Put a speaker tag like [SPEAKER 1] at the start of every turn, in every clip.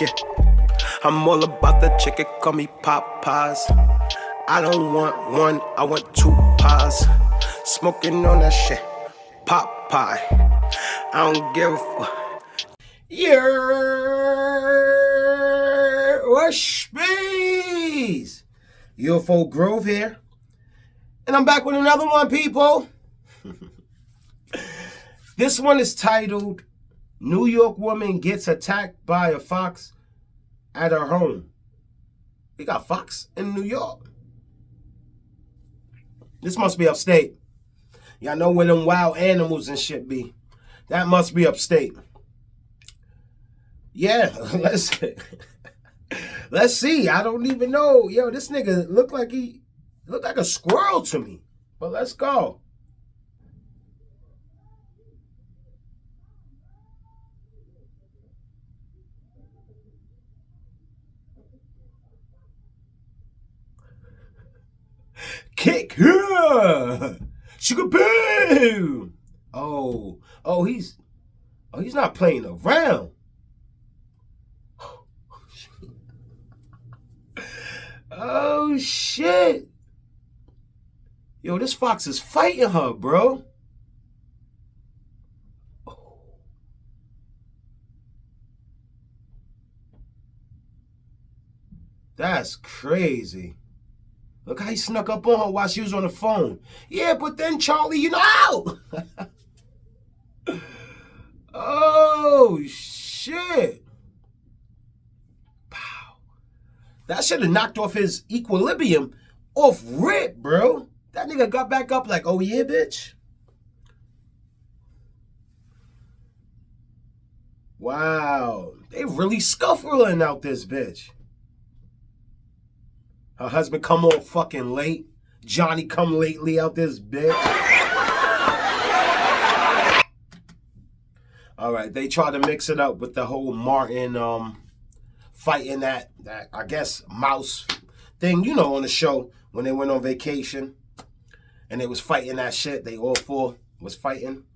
[SPEAKER 1] Yeah, I'm all about the chicken, call me Popeyes. I don't want one, I want two pies. Smoking on that shit, Popeye. I don't give a fuck. Yeah, Rush Bees. UFO Grove here. And I'm back with another one, people. This one is titled, New York Woman Gets Attacked by a Fox at Her Home. We got fox in New York. This must be upstate. Y'all know where them wild animals and shit be. That must be upstate. Yeah, let's see. I don't even know. Yo, this nigga looked like a squirrel to me. But let's go. Kick her! Sugar boo! Oh, he's not playing around. Oh shit! Yo, this fox is fighting her, bro. That's crazy. Look how he snuck up on her while she was on the phone. Yeah, but then Charlie, you know. Oh, shit. Pow. That should have knocked off his equilibrium off rip, bro. That nigga got back up like, oh, yeah, bitch. Wow. They really scuffling out this bitch. Her husband come on fucking late. Johnny come lately out this bitch. All right, they try to mix it up with the whole Martin fighting that I guess mouse thing, you know, on the show when they went on vacation and they was fighting that shit. They all four was fighting,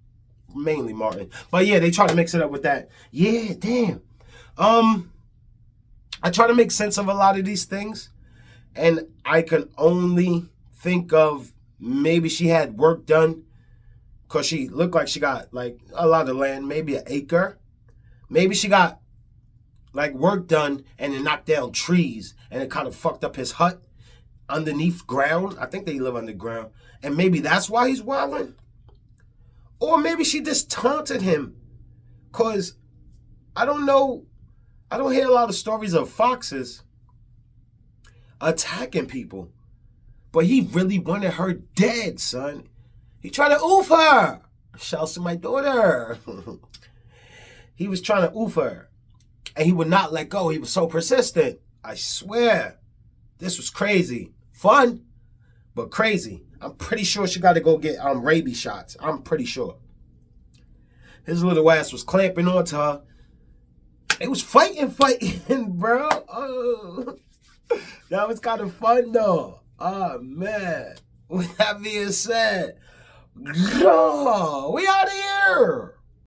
[SPEAKER 1] mainly Martin. But yeah, they try to mix it up with that. Yeah, damn. I try to make sense of a lot of these things. And I can only think of maybe she had work done because she looked like she got like a lot of land, maybe an acre. Maybe she got like work done and it knocked down trees and it kind of fucked up his hut underneath ground. I think they live underground. And maybe that's why he's wilding. Or maybe she just taunted him because I don't know. I don't hear a lot of stories of foxes attacking people. But he really wanted her dead, son. He tried to oof her. Shouts to my daughter. He was trying to oof her. And he would not let go. He was so persistent. I swear. This was crazy. Fun, but crazy. I'm pretty sure she got to go get rabies shots. I'm pretty sure. His little ass was clamping onto her. It was fighting, bro. Oh. That was kind of fun, though. Oh, man. With that being said, we out of here.